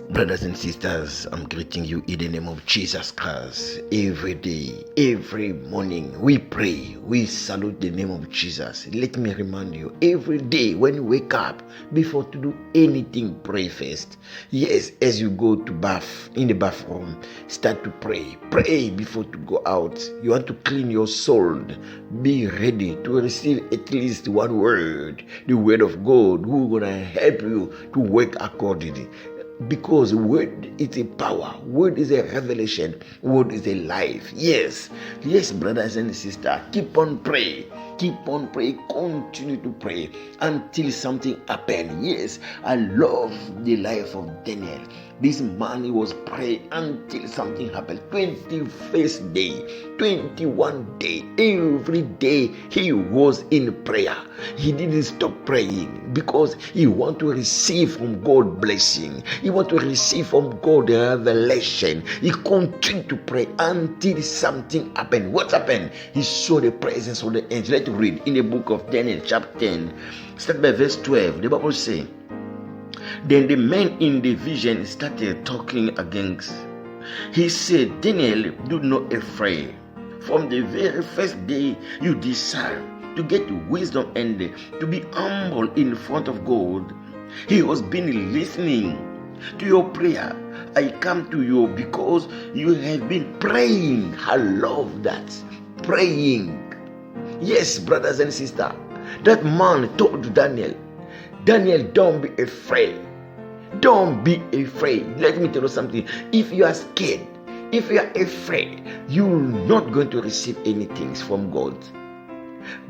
Brothers and sisters, I'm greeting you in the name of Jesus Christ. Every day, every morning, we pray, we salute the name of Jesus. Let me remind you, every day when you wake up, before to do anything, pray first. Yes, as you go to bath, in the bathroom, start to pray. Pray before to go out. You want to clean your soul. Be ready to receive at least one word, the word of God, who is going to help you to work accordingly. Because word is a power, word is a revelation, word is a life. Yes, brothers and sisters, keep on praying. Keep on praying, continue to pray until something happens. Yes, I love the life of Daniel. This man, he was praying until something happened. 21st day, 21 day, every day he was in prayer. He didn't stop praying because he want to receive from God blessing. He want to receive from God revelation. He continued to pray until something happened. What happened? He saw the presence of the angel. Let's read in the book of Daniel chapter 10, start by verse 12. The Bible says, then the man in the vision started talking against. He said, Daniel, do not afraid. From the very first day you desire to get wisdom and to be humble in front of God, he has been listening to your prayer. I come to you because you have been praying. I love that. Praying. Yes, brothers and sisters, that man told Daniel, don't be afraid. Don't be afraid. Let me tell you something. If you are scared, if you are afraid, you're not going to receive anything from God.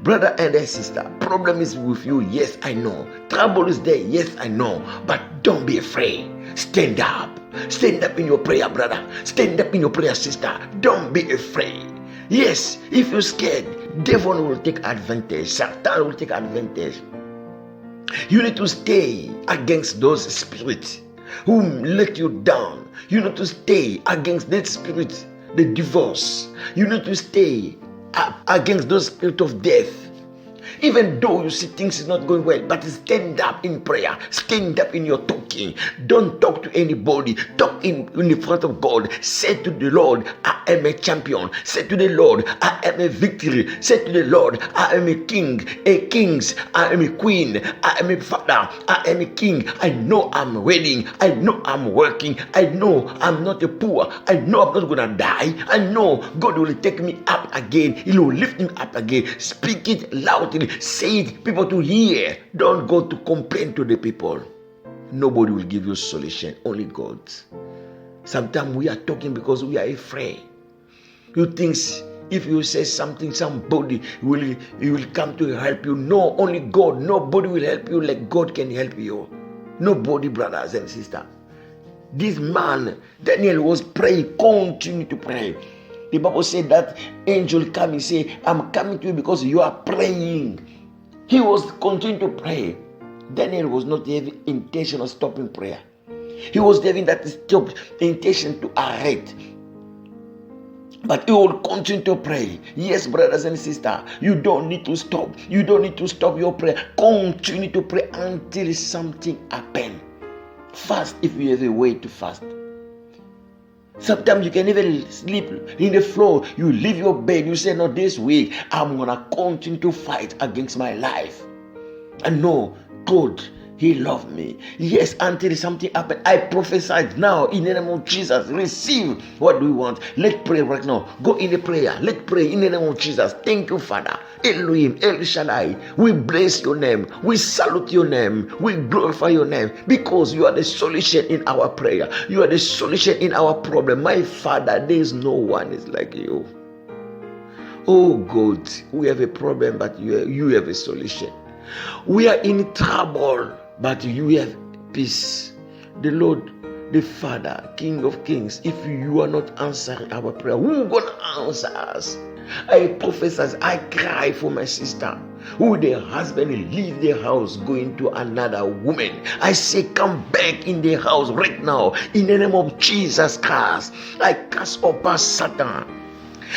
Brother and sister, problem is with you. Yes, I know. Trouble is there. Yes, I know. But don't be afraid. Stand up. Stand up in your prayer, brother. Stand up in your prayer, sister. Don't be afraid. Yes, if you're scared, devil will take advantage. Satan will take advantage. You need to stay against those spirits who let you down. You need to stay against that spirit, the divorce. You need to stay against those spirit of death. Even though you see things is not going well, but stand up in prayer. Stand up in your talking. Don't talk to anybody. Talk in the front of God. Say to the Lord, I am a champion. Say to the Lord, I am a victory. Say to the Lord, I am a king. A kings. I am a queen. I am a father. I am a king. I know I'm wedding. I know I'm working. I know I'm not a poor. I know I'm not going to die. I know God will take me up again. He will lift me up again. Speak it loudly. Say it, people to hear. Don't go to complain to the people. Nobody will give you a solution, only God. Sometimes we are talking because we are afraid. You think if you say something, somebody will come to help you. No, only God. Nobody will help you like God can help you. Nobody, brothers and sisters. This man, Daniel, was praying, continue to pray. The Bible said that angel come and say, I'm coming to you because you are praying. He was continuing to pray. Daniel was not having intention of stopping prayer. He was having that intention to arrest. But he will continue to pray. Yes, brothers and sisters, you don't need to stop. You don't need to stop your prayer. Continue to pray until something happens. Fast if you have a way to fast. Sometimes you can even sleep in the floor. You leave your bed. You say, no, this week I'm going to continue to fight against my life. And no, God, He loved me. Yes, until something happened. I prophesied now in the name of Jesus. Receive what we want. Let's pray right now. Go in the prayer. Let's pray in the name of Jesus. Thank you, Father. Elohim, El Shaddai. We bless your name. We salute your name. We glorify your name because you are the solution in our prayer. You are the solution in our problem. My Father, there is no one is like you. Oh God, we have a problem, but you have a solution. We are in trouble, but you have peace. The Lord, the Father, King of Kings, if you are not answering our prayer, who is going to answer us? I prophesy, I cry for my sister who the husband leave the house going to another woman. I say come back in the house right now in the name of Jesus Christ. I cast over Satan.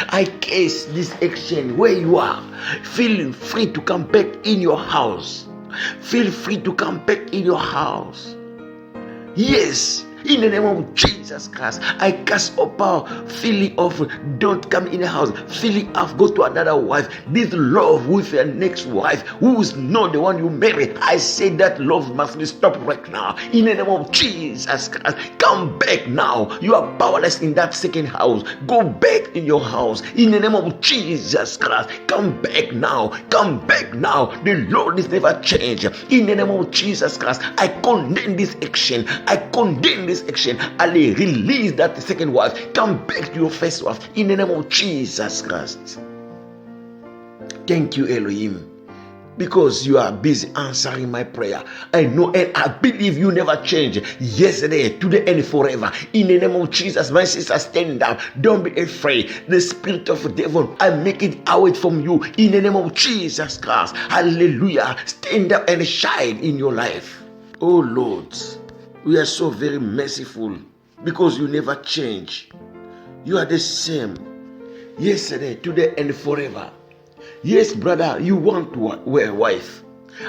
I case this action where you are. Feel free to come back in your house. Feel free to come back in your house. Yes, In the name of Jesus Christ, I cast all power, feeling of don't come in the house, feeling of go to another wife. This love with your next wife, who is not the one you marry. I say that love must be stopped right now. In the name of Jesus Christ, come back now. You are powerless in that second house. Go back in your house. In the name of Jesus Christ, come back now. Come back now. The Lord is never changed. In the name of Jesus Christ, I condemn this action. I condemn this action. I release that second wife. Come back to your first wife. In the name of Jesus Christ. Thank you, Elohim, because you are busy answering my prayer. I know and I believe you never change. Yesterday, today, and forever. In the name of Jesus, my sister, stand up. Don't be afraid. The spirit of the devil, I make it out from you. In the name of Jesus Christ. Hallelujah. Stand up and shine in your life. Oh Lord, we are so very merciful because you never change. You are the same. Yesterday, today, and forever. Yes, brother, you want to wear a wife.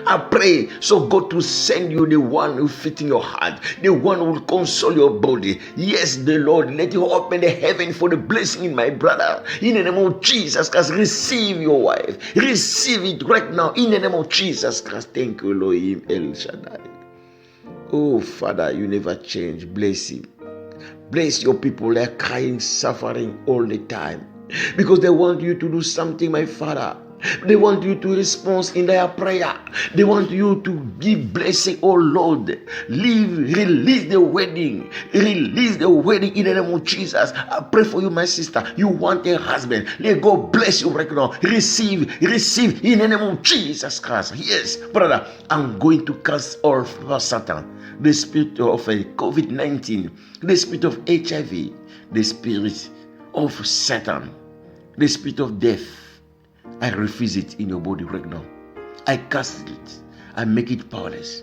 I pray so God to send you the one who fit in your heart, the one who will console your body. Yes, the Lord, let you open the heaven for the blessing in my brother. In the name of Jesus Christ, receive your wife. Receive it right now. In the name of Jesus Christ. Thank you, Elohim El Shaddai. Oh, Father, you never change. Bless him. Bless your people. They're crying, suffering all the time, because they want you to do something, my Father. They want you to respond in their prayer. They want you to give blessing, oh Lord. Release the wedding. Release the wedding in the name of Jesus. I pray for you, my sister. You want a husband. Let God bless you right now. Receive in the name of Jesus Christ. Yes, brother, I'm going to cast off Satan, the spirit of COVID-19, the spirit of HIV, the spirit of Satan, the spirit of death. I refuse it in your body right now. I cast it. I make it powerless.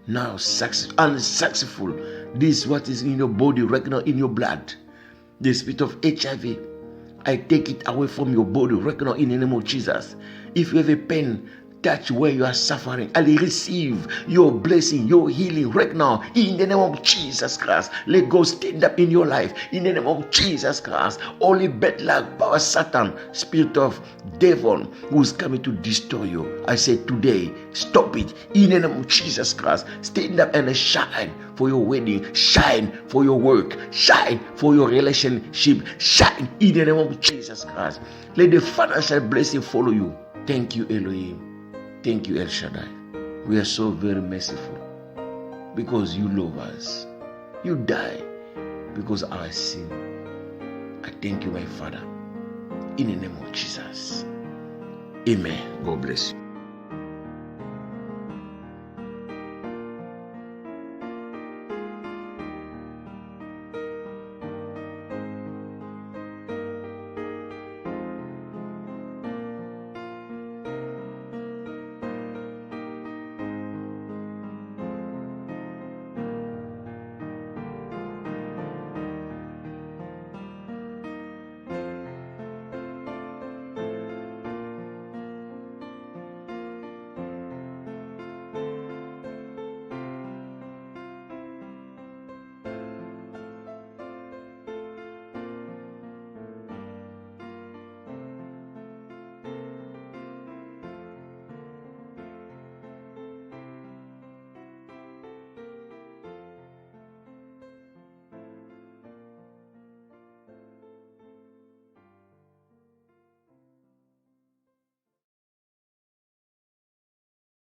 Now, unsuccessful. This is what is in your body right now, in your blood. The spirit of HIV. I take it away from your body right now in the name of Jesus. If you have a pain, touch where you are suffering. I'll receive your blessing, your healing right now in the name of Jesus Christ. Let God stand up in your life in the name of Jesus Christ. Only bad luck, power, Satan, spirit of devil who's coming to destroy you. I say today, stop it in the name of Jesus Christ. Stand up and shine for your wedding, shine for your work, shine for your relationship, shine in the name of Jesus Christ. Let the financial blessing follow you. Thank you, Elohim. Thank you, El Shaddai. We are so very merciful because you love us. You die because of our sin. I thank you, my Father, in the name of Jesus. Amen. God bless you.